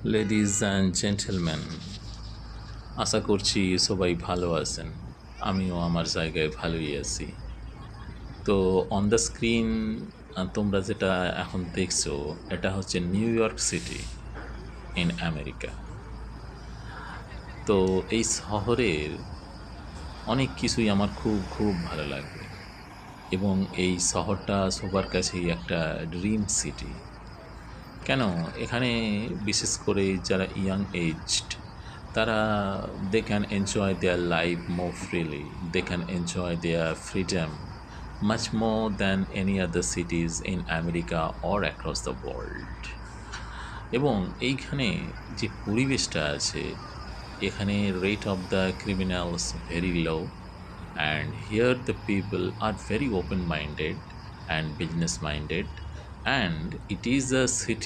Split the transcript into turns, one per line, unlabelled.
Ladies and gentleman, আশা করছি সবাই ভালো আছেন। আমিও আমার জায়গায় ভালোই আছি। তো অন দ্য স্ক্রিন তোমরা যেটা এখন দেখছো, এটা হচ্ছে new York city in America. তো এই শহরের অনেক কিছুই আমার খুব খুব ভালো লাগবে, এবং এই শহরটা সবার কাছেই একটা ড্রিম সিটি। কেন, এখানে বিশেষ করে যারা ইয়াং এজড, তারা they can enjoy their life more freely, they can enjoy their freedom much more than any other cities in America or across the world. এবং এইখানে যে পরিবেশটা আছে, এখানে rate of the criminals very low, and here the people are very open minded and business minded, and it is a city